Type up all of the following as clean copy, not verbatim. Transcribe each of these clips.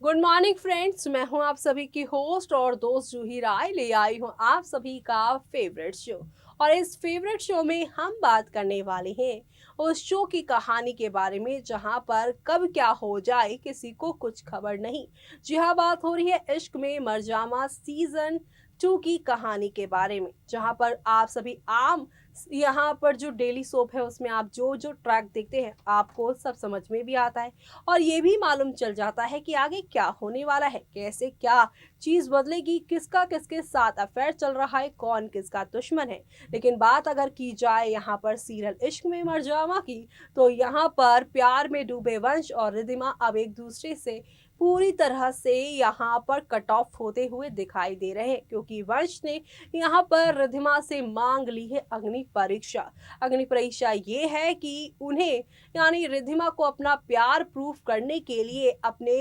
Good morning friends, मैं हूं आप सभी की होस्ट और दोस्त जूही राय। ले आई हूं आप सभी का फेवरेट शो। और इस फेवरेट शो में हम बात करने वाले हैं उस शो की कहानी के बारे में जहां पर कब क्या हो जाए किसी को कुछ खबर नहीं। जी हाँ, बात हो रही है इश्क में मरजामा सीजन 2 की कहानी के बारे में, जहां पर आप सभी आम यहाँ पर जो डेली सोप है उसमें आप जो जो ट्रैक देखते हैं आपको सब समझ में भी आता है और ये भी मालूम चल जाता है कि आगे क्या होने वाला है, कैसे क्या चीज बदलेगी, किसका किसके साथ अफेयर चल रहा है, कौन किसका दुश्मन है। लेकिन बात अगर की जाए यहाँ पर सीरियल इश्क में मरजावा की, तो यहाँ पर प्यार में डूबे वंश और रिधिमा अब एक दूसरे से पूरी तरह से यहाँ पर कट ऑफ होते हुए दिखाई दे रहे हैं, क्योंकि वंश ने यहाँ पर रिधिमा से मांग ली है अग्नि परीक्षा। अग्नि परीक्षा ये है कि उन्हें यानी रिद्धिमा को अपना प्यार प्रूफ करने के लिए अपने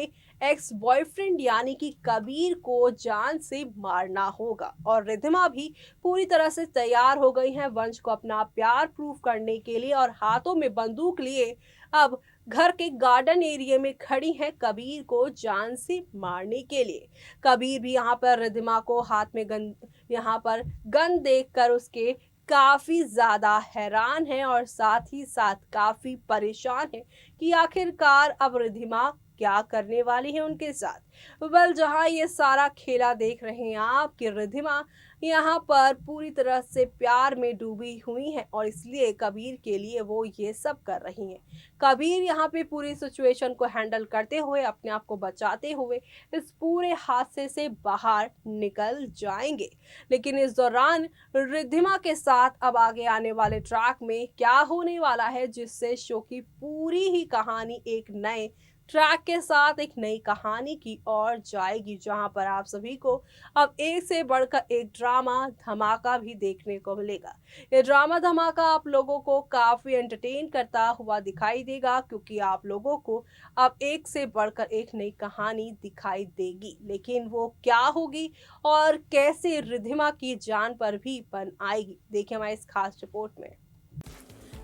एक्स बॉयफ्रेंड यानी कि कबीर को जान से मारना होगा। और रिद्धिमा भी पूरी तरह से तैयार हो गई है वंश को अपना प्यार प्रूफ करने के लिए और हाथों में बंदूक लिए अब घर के गार्डन एरिया में खड़ी है कबीर को जान से मारने के लिए। कबीर भी यहाँ पर रिद्धिमा को हाथ में गन यहाँ पर गन देखकर उसके काफी ज्यादा हैरान है और साथ ही साथ काफी परेशान है कि आखिरकार अब रिधिमा क्या करने वाली है उनके साथ। वेल, जहां ये सारा खेला देख रहे हैं आप कि रिधिमा यहाँ पर पूरी तरह से प्यार में डूबी हुई है और इसलिए कबीर के लिए वो ये सब कर रही हैं। कबीर यहाँ पे पूरी सिचुएशन को हैंडल करते हुए अपने आप को बचाते हुए इस पूरे हादसे से बाहर निकल जाएंगे। लेकिन इस दौरान रिद्धिमा के साथ अब आगे आने वाले ट्रैक में क्या होने वाला है, जिससे शो की पूरी ही कहानी एक नए ट्रैक के साथ एक नई कहानी की ओर जाएगी, जहां पर आप सभी को अब एक से बढ़कर एक ड्रामा धमाका भी देखने को मिलेगा। ये ड्रामा धमाका आप लोगों को काफी एंटरटेन करता हुआ दिखाई देगा, क्योंकि आप लोगों को अब एक से बढ़कर एक नई कहानी दिखाई देगी। लेकिन वो क्या होगी और कैसे रिद्धिमा की जान पर भी बन आएगी, देखिए हमारी इस खास रिपोर्ट में।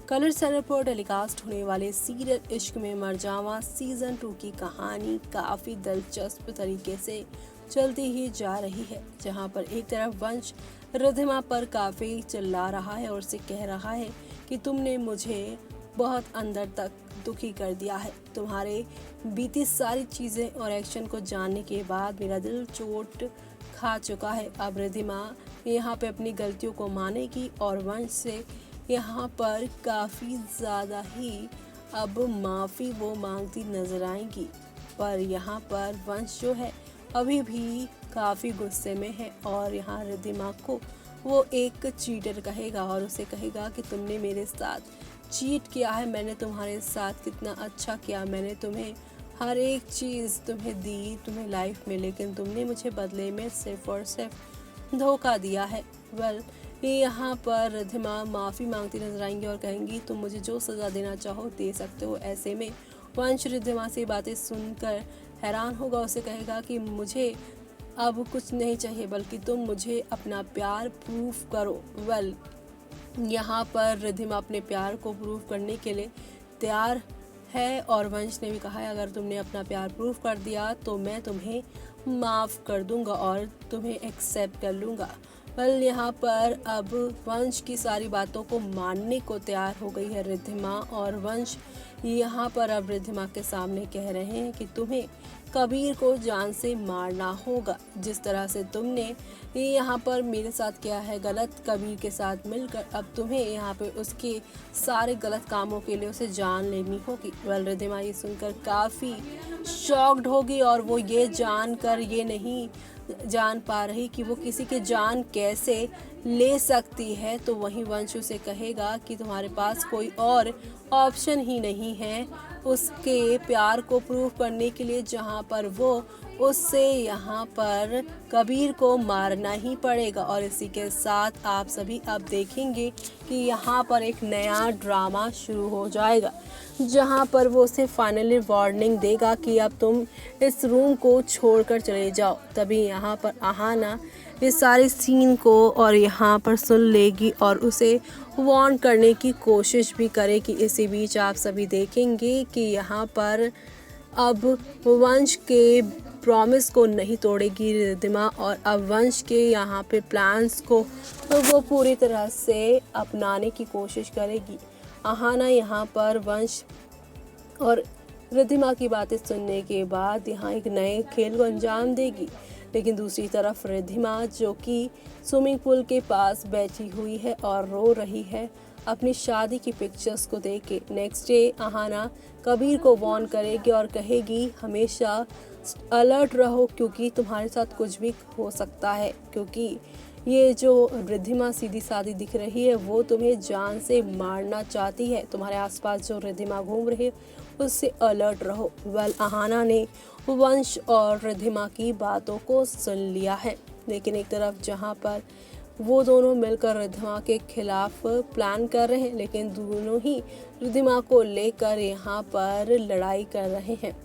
कलर चैनल पर टेलीकास्ट होने वाले सीरियल इश्क में मरजावा सीजन 2 की कहानी काफी दिलचस्प तरीके से चलती ही जा रही है, जहां पर एक तरफ वंश रिद्धिमा पर काफी चिल्ला रहा है और उसे कह रहा है कि तुमने मुझे बहुत अंदर तक दुखी कर दिया है। तुम्हारे बीती सारी चीजें और एक्शन को जानने के बाद मेरा दिल चोट खा चुका है। अब रिद्धिमा यहाँ पे अपनी गलतियों को मानेगी और वंश से यहाँ पर काफ़ी ज़्यादा ही अब माफ़ी वो मांगती नजर आएंगी। पर यहाँ पर वंश जो है अभी भी काफ़ी गुस्से में है और यहाँ रिद्धिमा को वो एक चीटर कहेगा और उसे कहेगा कि तुमने मेरे साथ चीट किया है, मैंने तुम्हारे साथ कितना अच्छा किया, मैंने तुम्हें हर एक चीज़ तुम्हें दी तुम्हें लाइफ में, लेकिन तुमने मुझे बदले में सिर्फ और सिर्फ धोखा दिया है। वेल, यहाँ पर रिद्धिमा माफ़ी मांगती नजर आएंगी और कहेंगी तुम मुझे जो सज़ा देना चाहो दे सकते हो। ऐसे में वंश रिद्धिमा से बातें सुनकर हैरान होगा, उसे कहेगा कि मुझे अब कुछ नहीं चाहिए, बल्कि तुम मुझे अपना प्यार प्रूफ करो। वेल, यहाँ पर रिद्धिमा अपने प्यार को प्रूफ करने के लिए तैयार है और वंश ने भी कहा है अगर तुमने अपना प्यार प्रूफ कर दिया तो मैं तुम्हें माफ़ कर दूंगा और तुम्हें एक्सेप्ट कर लूँगा। वेल, यहाँ पर अब वंश की सारी बातों को मानने को तैयार हो गई है रिद्धिमा और वंश यहाँ पर अब रिद्धिमा के सामने कह रहे हैं कि तुम्हें कबीर को जान से मारना होगा। जिस तरह से तुमने यहाँ पर मेरे साथ किया है गलत कबीर के साथ मिलकर, अब तुम्हें यहाँ पे उसके सारे गलत कामों के लिए उसे जान लेनी होगी। वेल, रिद्धिमा ये सुनकर काफ़ी शॉक्ड होगी और वो ये जानकर ये नहीं जान पा रही कि वो किसी की जान कैसे ले सकती है। तो वहीं वंश उसे कहेगा कि तुम्हारे पास कोई और ऑप्शन ही नहीं है उसके प्यार को प्रूव करने के लिए, जहाँ पर वो उससे यहाँ पर कबीर को मारना ही पड़ेगा। और इसी के साथ आप सभी अब देखेंगे कि यहाँ पर एक नया ड्रामा शुरू हो जाएगा, जहाँ पर वो उसे फाइनली वार्निंग देगा कि अब तुम इस रूम को छोड़कर चले जाओ। तभी यहाँ पर आहाना इस सारे सीन को और यहाँ पर सुन लेगी और उसे वार्न करने की कोशिश भी करेगी। इसी बीच आप सभी देखेंगे कि यहाँ पर अब वंश के प्रॉमिस को नहीं तोड़ेगी रिद्धिमा, और अब वंश के यहाँ पे प्लान्स को वो पूरी तरह से अपनाने की कोशिश करेगी। अहाना यहाँ पर वंश और रिद्धिमा की बातें सुनने के बाद यहाँ एक नए खेल को अंजाम देगी। लेकिन दूसरी तरफ रिद्धिमा, जो कि स्विमिंग पूल के पास बैठी हुई है और रो रही है अपनी शादी की पिक्चर्स को देख के। नेक्स्ट डे अहाना कबीर को वार्न करेगी और कहेगी हमेशा अलर्ट रहो, क्योंकि तुम्हारे साथ कुछ भी हो सकता है, क्योंकि ये जो रिद्धिमा सीधी सादी दिख रही है वो तुम्हें जान से मारना चाहती है। तुम्हारे आसपास जो रिद्धिमा घूम रही है उससे अलर्ट रहो। वेल, अहाना ने वंश और रिद्धिमा की बातों को सुन लिया है, लेकिन एक तरफ जहाँ पर वो दोनों मिलकर रिद्धिमा के खिलाफ प्लान कर रहे हैं, लेकिन दोनों ही रिद्धिमा को लेकर यहाँ पर लड़ाई कर रहे हैं।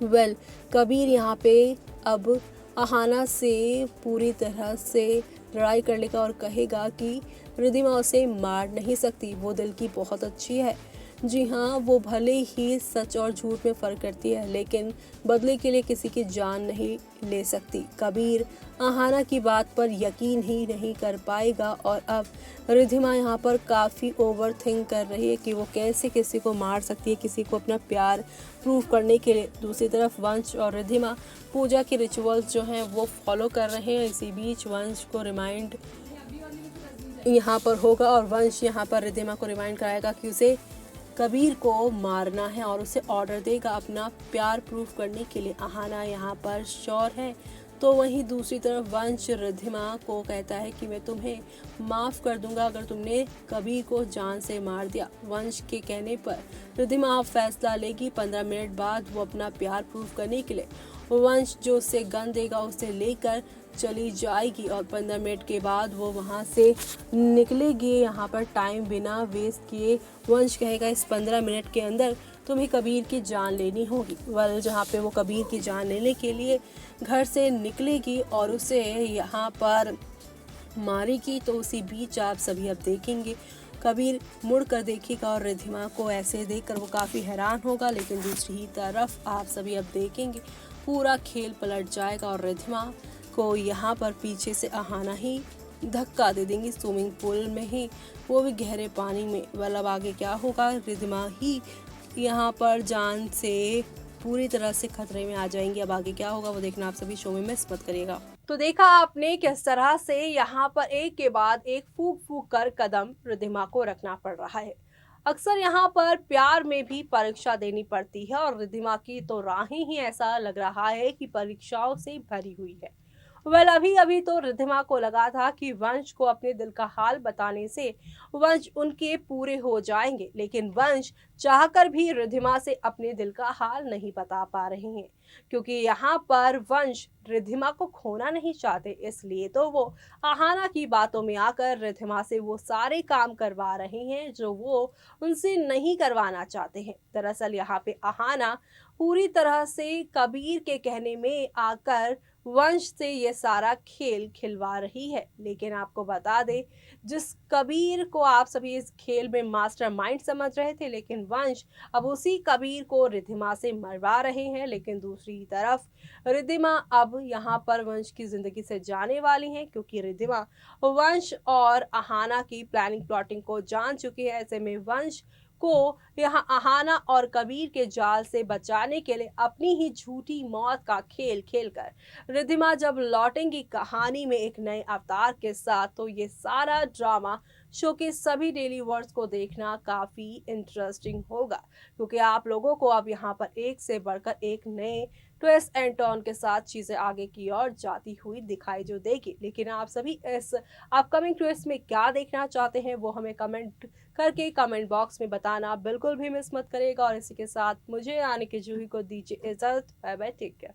वेल, कबीर यहाँ पे अब अहाना से पूरी तरह से लड़ाई कर लेगा और कहेगा कि रिद्धिमा उसे मार नहीं सकती, वो दिल की बहुत अच्छी है। जी हाँ, वो भले ही सच और झूठ में फ़र्क करती है, लेकिन बदले के लिए किसी की जान नहीं ले सकती। कबीर अहाना की बात पर यकीन ही नहीं कर पाएगा और अब रिद्धिमा यहाँ पर काफ़ी ओवर थिंक कर रही है कि वो कैसे किसी को मार सकती है, किसी को अपना प्यार प्रूव करने के लिए। दूसरी तरफ वंश और रिद्धिमा पूजा के रिचुअल्स जो हैं वो फॉलो कर रहे हैं। इसी बीच वंश को रिमाइंड यहाँ पर होगा और वंश यहाँ पर रिद्धिमा को रिमाइंड कराएगा कि उसे कबीर को मारना है और उसे ऑर्डर देगा अपना प्यार प्रूफ करने के लिए। अहाना यहाँ पर श्योर है। तो वहीं दूसरी तरफ वंश रिद्धिमा को कहता है कि मैं तुम्हें माफ़ कर दूंगा अगर तुमने कबीर को जान से मार दिया। वंश के कहने पर रिद्धिमा फैसला लेगी। 15 मिनट बाद वो अपना प्यार प्रूफ करने के लिए वंश जो उसे गन देगा उसे लेकर चली जाएगी और 15 मिनट के बाद वो वहाँ से निकलेगी। यहाँ पर टाइम बिना वेस्ट किए वंश कहेगा इस 15 मिनट के अंदर तुम्हें कबीर की जान लेनी होगी। वल जहाँ पे वो कबीर की जान लेने के लिए घर से निकलेगी और उसे यहाँ पर मारेगी। तो उसी बीच आप सभी अब देखेंगे कबीर मुड़ कर देखेगा और रिद्धिमा को ऐसे देखकर वो काफ़ी हैरान होगा। लेकिन दूसरी ही तरफ आप सभी अब देखेंगे पूरा खेल पलट जाएगा और रिद्धिमा को यहाँ पर पीछे से अहाना ही धक्का दे देंगी स्विमिंग पूल में ही, वो भी गहरे पानी में। मतलब आगे क्या होगा, रिद्धिमा ही यहाँ पर जान से पूरी तरह से खतरे में आ जाएंगी। अब आगे क्या होगा वो देखना आप सभी शो में मिस मत करिएगा। तो देखा आपने किस तरह से यहाँ पर एक के बाद एक फूक फूक कर कदम रिद्धिमा को रखना पड़ रहा है। अक्सर यहाँ पर प्यार में भी परीक्षा देनी पड़ती है और रिद्धिमा की तो राहें ही ऐसा लग रहा है कि परीक्षाओं से भरी हुई है। अभी अभी तो रिद्धिमा को लगा था कि वंश को अपने दिल का हाल बताने से वंश उनके पूरे हो जाएंगे, लेकिन वंश चाहकर भी रिद्धिमा से अपने दिल का हाल नहीं बता पा रहे हैं, क्योंकि यहाँ पर वंश रिद्धिमा को खोना नहीं चाहते। इसलिए तो वो अहाना की बातों में आकर रिद्धिमा से वो सारे काम करवा रहे हैं जो वो उनसे नहीं करवाना चाहते हैं। दरअसल यहाँ पे अहाना पूरी तरह से कबीर के कहने में आकर वंश से ये सारा खेल खिलवा रही है। लेकिन आपको बता दे, जिस कबीर को आप सभी इस खेल में मास्टरमाइंड समझ रहे थे, लेकिन वंश अब उसी कबीर को रिद्धिमा से मरवा रहे हैं। लेकिन दूसरी तरफ रिद्धिमा अब यहाँ पर वंश की जिंदगी से जाने वाली हैं, क्योंकि रिद्धिमा वंश और अहाना की प्लानिंग प्लॉटिंग को जान चुकी है। ऐसे में वंश को यहाँ अहाना और कबीर के जाल से बचाने के लिए अपनी ही झूठी मौत का खेल खेलकर रिद्धिमा जब लौटेंगी कहानी में एक नए अवतार के साथ, तो ये सारा ड्रामा शो के सभी डेली वर्ड्स को देखना काफ़ी इंटरेस्टिंग होगा, क्योंकि आप लोगों को अब यहाँ पर एक से बढ़कर एक नए ट्विस्ट एंड टर्न के साथ चीज़ें आगे की ओर जाती हुई दिखाई जो देगी। लेकिन आप सभी इस अपकमिंग ट्विस्ट में क्या देखना चाहते हैं वो हमें कमेंट करके कमेंट बॉक्स में बताना बिल्कुल भी मिस मत करिएगा। और इसी के साथ मुझे यानी कि जूही को दीजिए इजाज़त। Bye bye, take care.